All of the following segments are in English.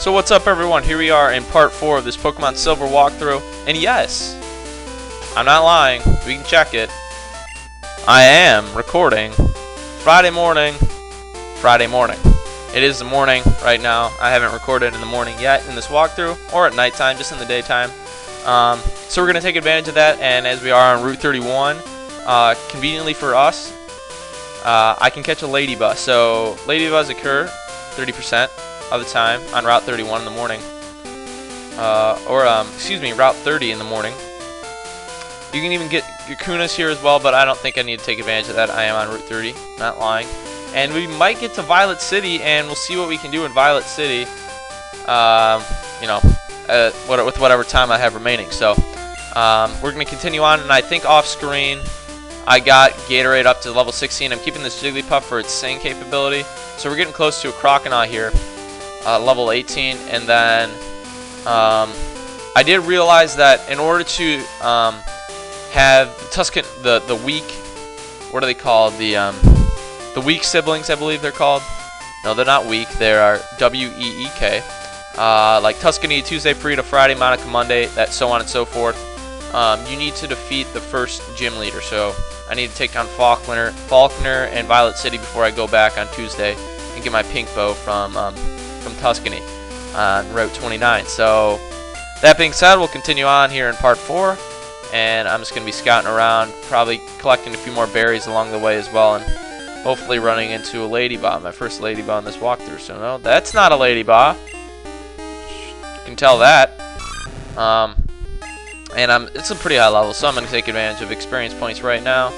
So what's up everyone, here we are in part 4 of this Pokemon Silver walkthrough, and yes, I'm not lying, we can check it, I am recording Friday morning. It is the morning right now. I haven't recorded in the morning yet in this walkthrough, or at nighttime, just in the daytime. So we're going to take advantage of that, and as we are on Route 31, conveniently for us, I can catch a Ledyba. So Ladybas occur 30% of the time on Route 31 in the morning, Route 30 in the morning. You can even get Kunas here as well, but I don't think I need to take advantage of that. I am on Route 30, not lying. And we might get to Violet City, and we'll see what we can do in Violet City, with whatever time I have remaining. So we're going to continue on, and I think off screen I got Gatorade up to level 16. I'm keeping this Jigglypuff for its sing capability. So we're getting close to a Croconaw here. Level 18, and then I did realize that in order to have Tuscan the weak, what are they called, the weak siblings, I believe they're called. No, they're not weak, they are W-E-E-K, like Tuscany Tuesday, Frida Friday, Monica Monday, that so on and so forth. You need to defeat the first gym leader, so I need to take on Faulkner and Violet City before I go back on Tuesday and get my pink bow from Tuscany on Route 29. So that being said, we'll continue on here in part 4, and I'm just going to be scouting around, probably collecting a few more berries along the way as well, and hopefully running into a Ledyba, my first Ledyba on this walkthrough. So no, that's not a Ledyba. You can tell that. And it's a pretty high level, so I'm going to take advantage of experience points right now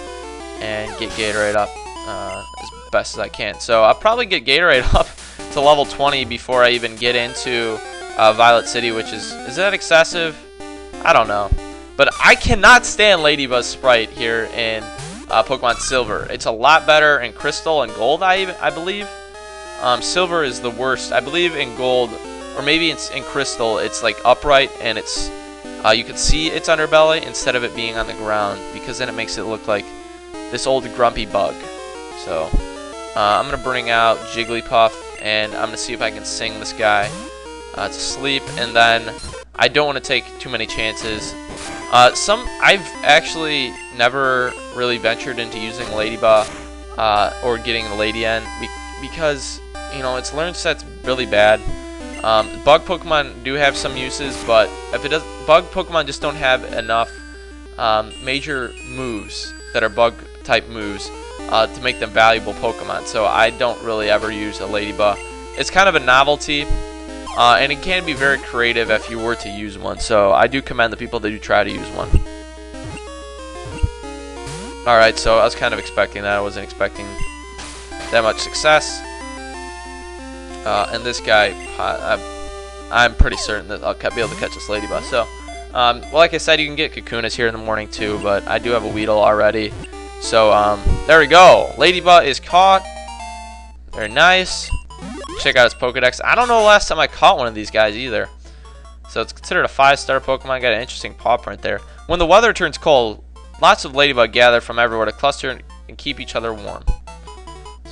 and get Gatorade up as best as I can. So I'll probably get Gatorade up to level 20 before I even get into Violet City, which is that excessive? I don't know. But I cannot stand Ladyba's sprite here in Pokemon Silver. It's a lot better in Crystal and Gold, I believe. Silver is the worst. I believe in Gold, or maybe it's in Crystal, it's like upright, and it's you can see its underbelly instead of it being on the ground, because then it makes it look like this old grumpy bug. So I'm going to bring out Jigglypuff, and I'm going to see if I can sing this guy to sleep, and then I don't want to take too many chances. I've actually never really ventured into using Ledyba or getting the Lady End because, its learn set's really bad. Bug Pokemon do have some uses, but bug Pokemon just don't have enough major moves that are bug type moves to make them valuable Pokemon. So I don't really ever use a Ledyba. It's kind of a novelty, and it can be very creative if you were to use one. So I do commend the people that do try to use one. Alright, so I was kind of expecting that. I wasn't expecting that much success. And this guy, I'm pretty certain that I'll be able to catch this Ledyba. So, well, like I said, you can get Kakunas here in the morning too, but I do have a Weedle already. So, there we go. Ledyba is caught. Very nice. Check out his Pokedex. I don't know the last time I caught one of these guys either. So it's considered a 5-star Pokemon. Got an interesting paw print there. When the weather turns cold, lots of Ledyba gather from everywhere to cluster and keep each other warm.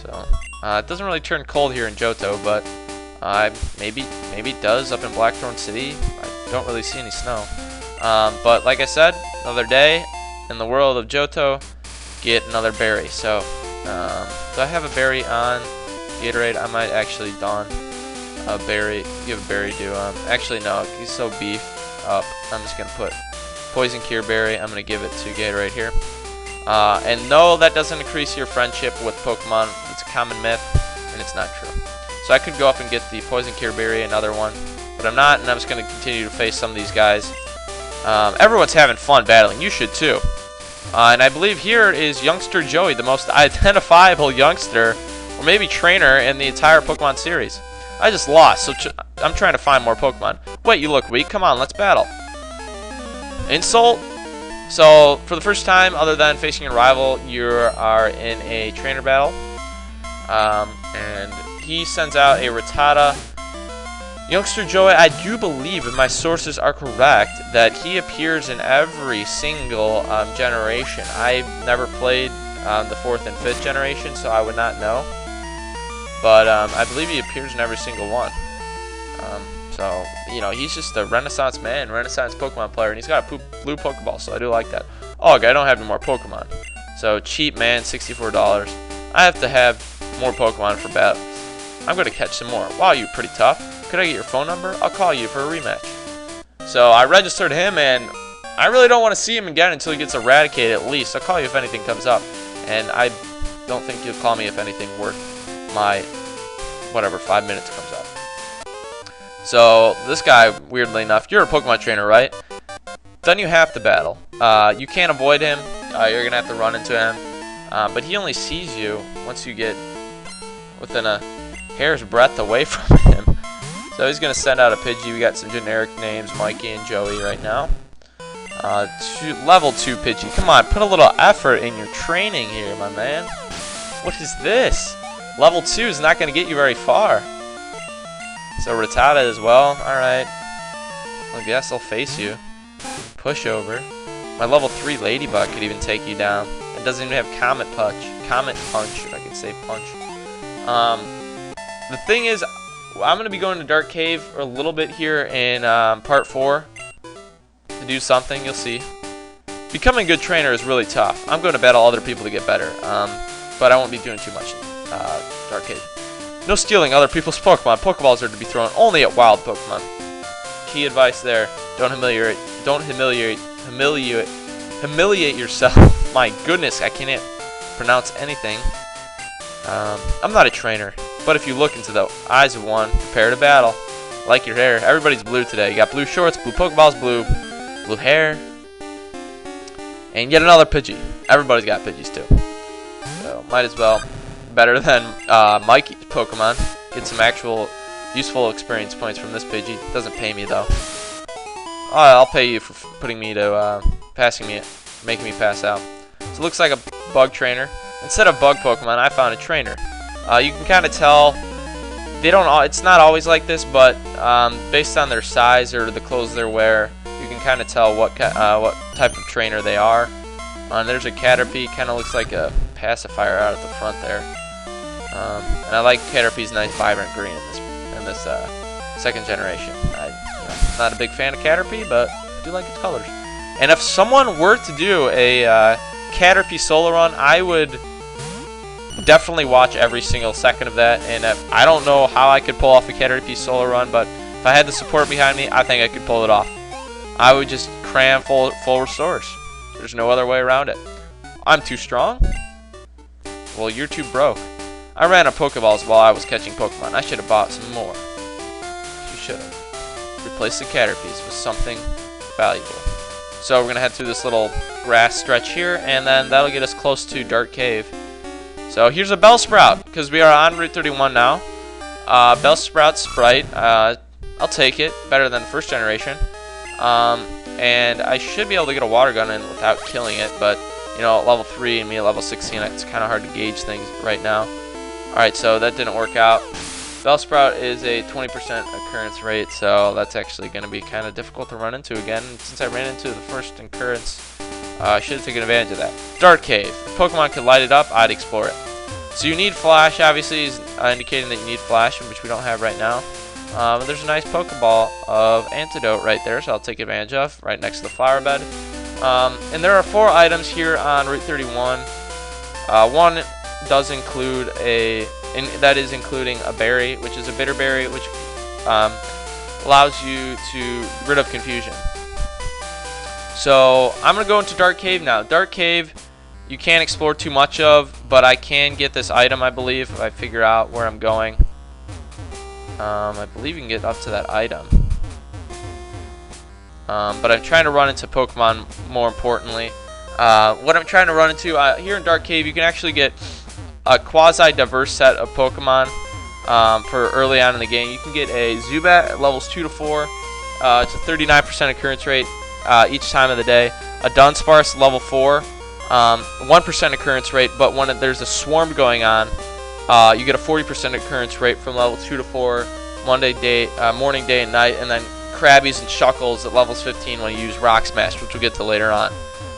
So, it doesn't really turn cold here in Johto, but maybe it does up in Blackthorn City. I don't really see any snow. But like I said, another day in the world of Johto. Get another berry. So, do I have a berry on Gatorade? I might actually don a berry, give a berry to actually no, he's so beef up. I'm just gonna put Poison Cure Berry. I'm gonna give it to Gatorade here. And no, that doesn't increase your friendship with Pokemon. It's a common myth, and it's not true. So I could go up and get the Poison Cure Berry, another one, but I'm not, and I'm just gonna continue to face some of these guys. Everyone's having fun battling. You should too. And I believe here is Youngster Joey, the most identifiable youngster, or maybe trainer in the entire Pokemon series. I just lost, so I'm trying to find more Pokemon. Wait, you look weak. Come on, let's battle. Insult. So, for the first time, other than facing a rival, you are in a trainer battle. And he sends out a Rattata. Youngster Joey, I do believe, if my sources are correct, that he appears in every single generation. I've never played the 4th and 5th generation, so I would not know. But I believe he appears in every single one. So, you know, he's just a Renaissance man, Renaissance Pokemon player, and he's got a blue Pokeball, so I do like that. Oh, okay, I don't have any more Pokemon. So, cheap man, $64. I have to have more Pokemon for battles. I'm going to catch some more. Wow, you're pretty tough. Could I get your phone number? I'll call you for a rematch. So, I registered him, and I really don't want to see him again until he gets eradicated at least. I'll call you if anything comes up. And I don't think you'll call me if anything worth my, whatever, 5 minutes comes up. So, this guy, weirdly enough, you're a Pokemon trainer, right? Then you have to battle. You can't avoid him. You're going to have to run into him. But he only sees you once you get within a hair's breadth away from him. So he's going to send out a Pidgey. We got some generic names, Mikey and Joey right now. Level 2 Pidgey. Come on, put a little effort in your training here, my man. What is this? Level 2 is not going to get you very far. So Rattata as well. Alright. I guess I'll face you. Push over. My level 3 Ledyba could even take you down. It doesn't even have Comet Punch. Comet Punch, if I could say punch. The thing is, I'm going to be going to Dark Cave a little bit here in part 4 to do something. You'll see. Becoming a good trainer is really tough. I'm going to battle other people to get better, but I won't be doing too much in Dark Cave. No stealing other people's Pokemon. Pokeballs are to be thrown only at wild Pokemon. Key advice there: don't humiliate yourself. My goodness, I can't pronounce anything. I'm not a trainer, but if you look into the eyes of one, prepare to battle. I like your hair. Everybody's blue today. You got blue shorts, blue Pokeballs, blue hair, and yet another Pidgey. Everybody's got Pidgeys too, so might as well. Better than Mikey's Pokemon. Get some actual useful experience points from this Pidgey. Doesn't pay me though. I'll pay you for putting me to making me pass out. So it looks like a bug trainer. Instead of bug Pokemon, I found a trainer. You can kind of tell they don't. It's not always like this, but based on their size or the clothes they wear, you can kind of tell what type of trainer they are. There's a Caterpie. Kind of looks like a pacifier out at the front there. And I like Caterpie's nice vibrant green in this second generation. I'm not a big fan of Caterpie, but I do like its colors. And if someone were to do a Caterpie solo run, I would definitely watch every single second of that. And I don't know how I could pull off a Caterpie solo run, but if I had the support behind me, I think I could pull it off. I would just cram full restores. There's no other way around it. I'm too strong? Well, you're too broke. I ran out of Pokeballs while I was catching Pokemon. I should have bought some more. You should have. Replace the Caterpies with something valuable. So we're going to head through this little grass stretch here, and then that'll get us close to Dark Cave. So here's a Bellsprout, because we are on Route 31 now. Bellsprout Sprite. I'll take it. Better than the first generation. And I should be able to get a water gun in without killing it, but you know, at level 3 and me at level 16, it's kind of hard to gauge things right now. Alright, so that didn't work out. Bellsprout is a 20% occurrence rate, so that's actually going to be kind of difficult to run into again. Since I ran into the first occurrence, I should have taken advantage of that. Dark Cave. If Pokemon could light it up, I'd explore it. So you need Flash, obviously, is indicating that you need Flash, which we don't have right now. There's a nice Pokeball of Antidote right there, so I'll take advantage of, right next to the flower bed. And there are 4 items here on Route 31. One does include that is including a berry, which is a bitter berry, which allows you to get rid of confusion. So I'm going to go into Dark Cave now. Dark Cave, you can't explore too much of, but I can get this item, I believe, if I figure out where I'm going. I believe you can get up to that item. But I'm trying to run into Pokemon more importantly. What I'm trying to run into, here in Dark Cave, you can actually get a quasi-diverse set of Pokemon for early on in the game. You can get a Zubat at levels 2 to 4. It's a 39% occurrence rate each time of the day. A Dunsparce level 4, 1% occurrence rate, but when there's a swarm going on, you get a 40% occurrence rate from level 2 to 4, morning, day, and night, and then Krabbies and Shuckles at levels 15 when you use Rock Smash, which we'll get to later on.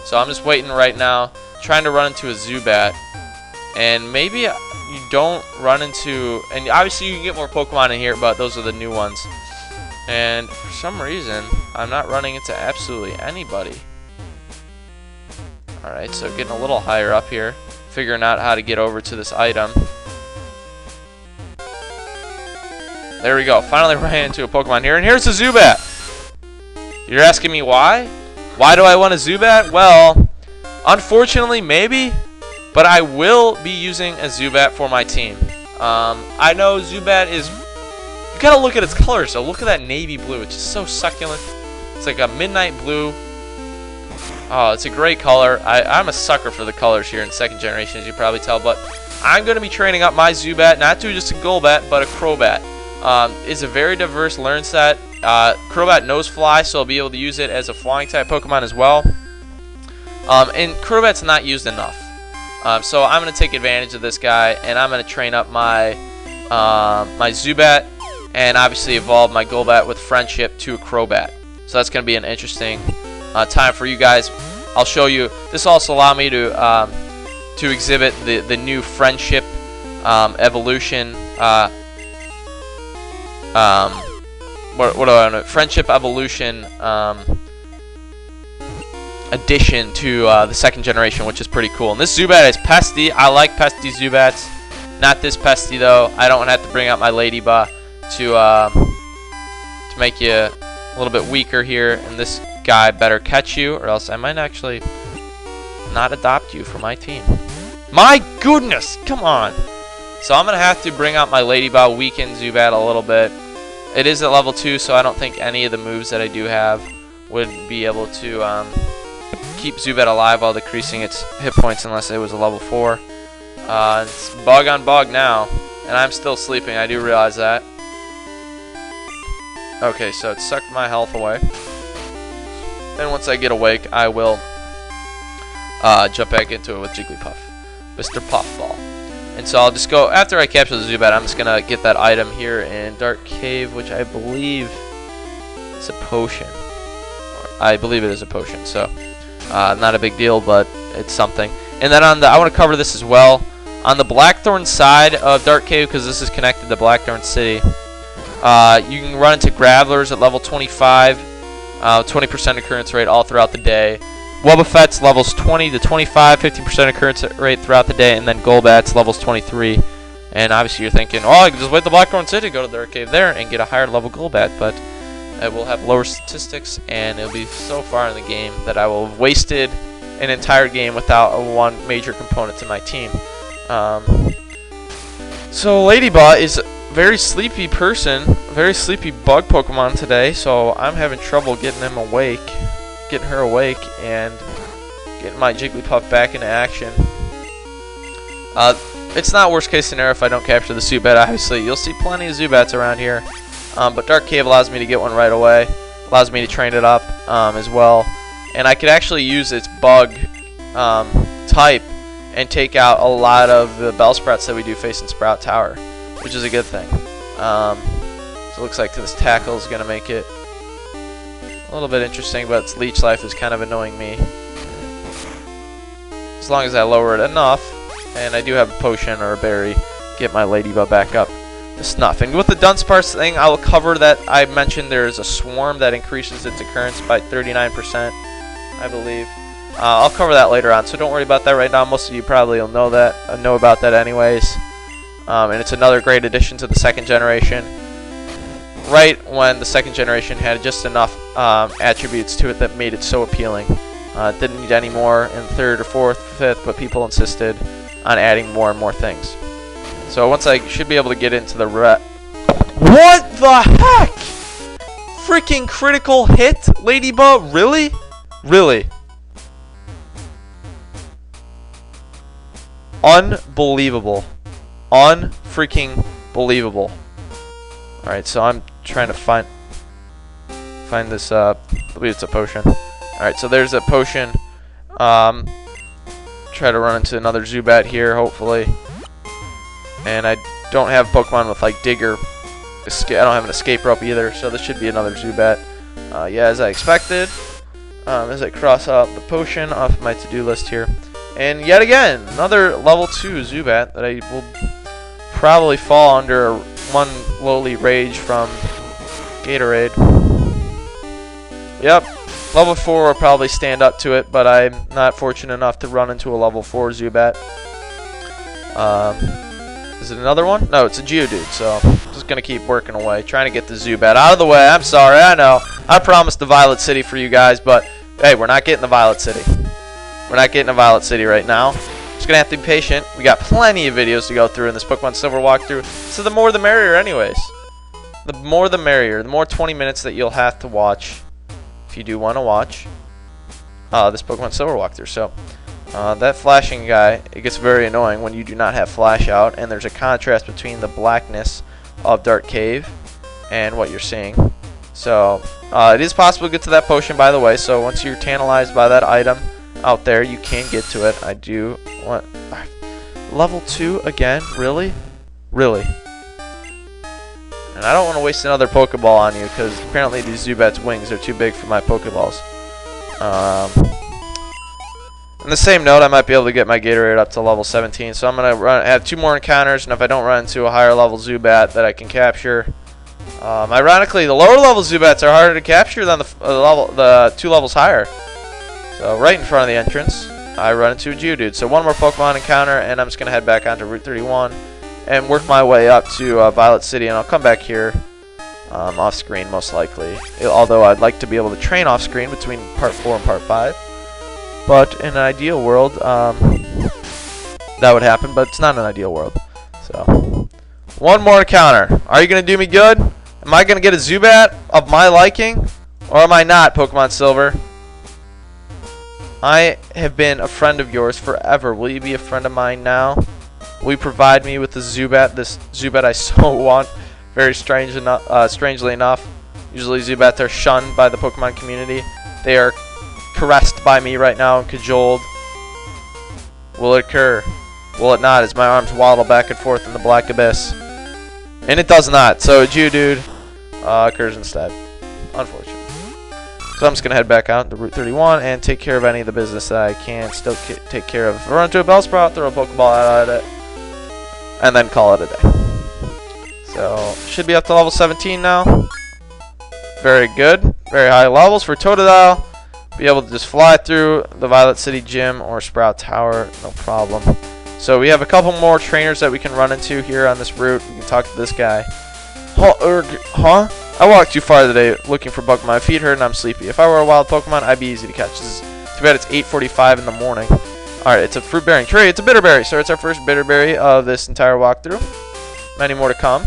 So I'm just waiting right now, trying to run into a Zubat, and maybe you don't run into, and obviously you can get more Pokemon in here, but those are the new ones. And for some reason, I'm not running into absolutely anybody. Alright, so getting a little higher up here. Figuring out how to get over to this item. There we go. Finally ran into a Pokemon here. And here's a Zubat. You're asking me why? Why do I want a Zubat? Well, unfortunately, maybe. But I will be using a Zubat for my team. I know Zubat is... You gotta look at its colors. So look at that navy blue. It's just so succulent. It's like a midnight blue. Oh, it's a great color. I'm a sucker for the colors here in second generation, as you probably tell. But I'm going to be training up my Zubat, not to just a Golbat, but a Crobat. It's a very diverse learn set. Crobat knows Fly, so I'll be able to use it as a flying type Pokemon as well. And Crobat's not used enough. So I'm going to take advantage of this guy, and I'm going to train up my my Zubat, and obviously evolve my Golbat with Friendship to a Crobat. So that's going to be an interesting time for you guys. I'll show you. This also allow me to exhibit the new Friendship evolution. What do I know? Friendship evolution addition to the second generation, which is pretty cool. And this Zubat is pesty. I like pesty Zubats. Not this pesty though. I don't have to bring out my Ledyba to make you a little bit weaker here. And this guy better catch you, or else I might actually not adopt you for my team. My goodness, come on. So I'm gonna have to bring out my Ledyba, weaken Zubat a little bit. It is at level 2, so I don't think any of the moves that I do have would be able to keep Zubat alive while decreasing its hit points unless it was a level 4. It's bug on bug now, and I'm still sleeping. I do realize that. Okay, so it sucked my health away. And once I get awake, I will jump back into it with Jigglypuff, Mr. Puffball. And so I'll just go, after I capture the Zubat, I'm just going to get that item here in Dark Cave, which I believe is a potion. I believe it is a potion, so not a big deal, but it's something. And then on the, I want to cover this as well. On the Blackthorn side of Dark Cave, because this is connected to Blackthorn City, you can run into Gravelers at level 25, 20% occurrence rate all throughout the day. Wobbuffets levels 20 to 25, 15% occurrence rate throughout the day, and then Golbats levels 23. And obviously you're thinking, oh, I can just wait the Blackthorn City, go to the Dark Cave there, and get a higher level Golbat, but it will have lower statistics, and it'll be so far in the game that I will have wasted an entire game without one major component to my team. So Ledyba is a very sleepy person, very sleepy bug Pokemon today, so I'm having trouble getting him awake. Getting her awake and getting my Jigglypuff back into action. It's not worst case scenario if I don't capture the Zubat. Obviously, you'll see plenty of Zubats around here, but Dark Cave allows me to get one right away. Allows me to train it up as well, and I could actually use its bug type and take out a lot of the Bellsprouts that we do face in Sprout Tower, which is a good thing. So it looks like this tackle is going to make it a little bit interesting, but its leech life is kind of annoying me. As long as I lower it enough, and I do have a potion or a berry, get my Ledyba back up to snuff. And with the Dunsparce thing, I will cover that. I mentioned there's a swarm that increases its occurrence by 39%, I believe. I'll cover that later on, so don't worry about that right now. Most of you probably will know that, know about that anyways. And it's another great addition to the second generation. Right when the second generation had just enough attributes to it that made it so appealing. Didn't need any more in third or fourth, fifth, but people insisted on adding more and more things. So once I should be able to get into the What the heck? Freaking critical hit, Ledyba? Really? Really? Unbelievable. Unfreaking believable. Alright, so I'm trying to find this, I believe it's a potion. Alright, so there's a potion. Try to run into another Zubat here, hopefully. And I don't have Pokemon with, like, Digger. I don't have an escape rope either, so this should be another Zubat. Yeah, as I expected. As I cross out the potion off my to-do list here. And yet again, another level 2 Zubat that I will probably fall under one lowly rage from Gatorade. Yep. Level 4 will probably stand up to it, but I'm not fortunate enough to run into a level 4 Zubat. Is it another one? No, it's a Geodude, so I'm just going to keep working away, trying to get the Zubat out of the way. I'm sorry, I know. I promised the Violet City for you guys, but hey, we're not getting the Violet City. We're not getting a Violet City right now. Just going to have to be patient. We got plenty of videos to go through in this Pokemon Silver walkthrough, so the more the merrier anyways. The more the merrier. The more 20 minutes that you'll have to watch if you do want to watch this Pokemon Silver walkthrough. So that flashing guy, it gets very annoying when you do not have flash out, and there's a contrast between the blackness of Dark Cave and what you're seeing. So it is possible to get to that potion, by the way. So once you're tantalized by that item out there, you can get to it. I do want level 2 again, really. And I don't want to waste another Pokeball on you, because apparently these Zubat's wings are too big for my Pokeballs. On the same note, I might be able to get my Gatorade up to level 17, so I'm going to have 2 more encounters, and if I don't run into a higher level Zubat that I can capture. Ironically, the lower level Zubats are harder to capture than the 2 levels higher. So right in front of the entrance, I run into a Geodude. So 1 more Pokemon encounter, and I'm just going to head back onto Route 31 and work my way up to Violet City, and I'll come back here off screen most likely. Although I'd like to be able to train off screen between Part 4 and Part 5. But in an ideal world, that would happen, but it's not an ideal world. So 1 more encounter. Are you going to do me good? Am I going to get a Zubat of my liking? Or am I not, Pokemon Silver? I have been a friend of yours forever. Will you be a friend of mine now? Will you provide me with the Zubat, this Zubat I so want? Very strangely enough, usually Zubats are shunned by the Pokemon community. They are caressed by me right now and cajoled. Will it occur? Will it not, as my arms waddle back and forth in the black abyss? And it does not, so Geodude occurs instead, unfortunately. So I'm just going to head back out to Route 31 and take care of any of the business that I can still take care of. If I run into a Bellsprout, throw a Pokeball out at it, and then call it a day. So, should be up to level 17 now. Very good. Very high levels for Totodile. Be able to just fly through the Violet City Gym or Sprout Tower, no problem. So we have a couple more trainers that we can run into here on this route. We can talk to this guy. Huh? I walked too far today looking for Pokemon. My feet hurt and I'm sleepy. If I were a wild Pokemon, I'd be easy to catch. Too bad it's 8:45 in the morning. Alright, it's a fruit-bearing tree. It's a bitterberry. So it's our first bitterberry of this entire walkthrough. Many more to come.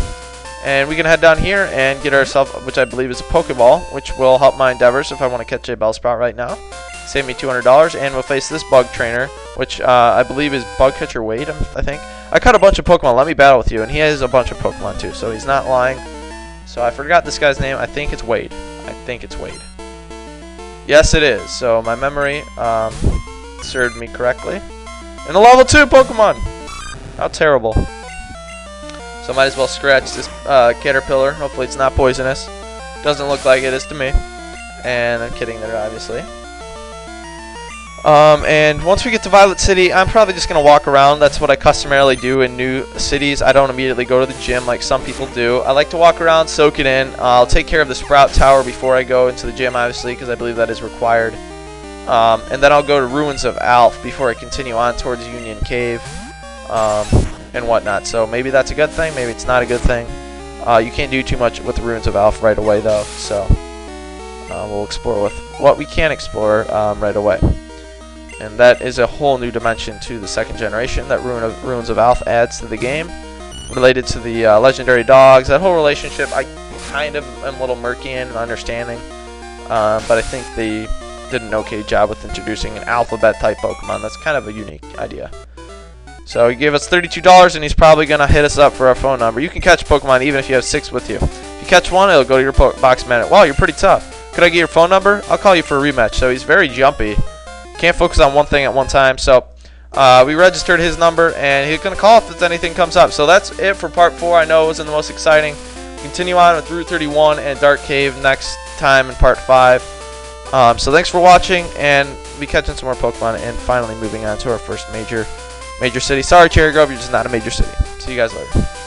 And we can head down here and get ourselves, which I believe is a Pokeball, which will help my endeavors if I want to catch a Bellsprout right now. Save me $200, and we'll face this bug trainer, which I believe is Bug Catcher Wade, I think. I caught a bunch of Pokemon. Let me battle with you. And he has a bunch of Pokemon, too, so he's not lying. So I forgot this guy's name. I think it's Wade. Yes, it is. So my memory served me correctly. And a level 2 Pokemon! How terrible. So I might as well scratch this caterpillar. Hopefully it's not poisonous. Doesn't look like it is to me. And I'm kidding there, obviously. And once we get to Violet City, I'm probably just going to walk around. That's what I customarily do in new cities. I don't immediately go to the gym like some people do. I like to walk around, soak it in. I'll take care of the Sprout Tower before I go into the gym, obviously, because I believe that is required. And then I'll go to Ruins of Alph before I continue on towards Union Cave and whatnot. So maybe that's a good thing. Maybe it's not a good thing. You can't do too much with the Ruins of Alph right away, though. So we'll explore with what we can explore right away. And that is a whole new dimension to the 2nd generation that Ruins of Alph adds to the game. Related to the legendary dogs, that whole relationship, I kind of am a little murky in understanding. But I think they did an okay job with introducing an alphabet-type Pokemon. That's kind of a unique idea. So he gave us $32, and he's probably going to hit us up for our phone number. You can catch Pokemon even if you have 6 with you. If you catch 1, it'll go to your box manager. Wow, you're pretty tough. Could I get your phone number? I'll call you for a rematch. So he's very jumpy. Can't focus on one thing at one time. So we registered his number, and he's going to call if anything comes up. So that's it for Part 4. I know it wasn't the most exciting. Continue on with Route 31 and Dark Cave next time in Part 5. So thanks for watching, and we'll be catching some more Pokemon and finally moving on to our first major city. Sorry, Cherry Grove, you're just not a major city. See you guys later.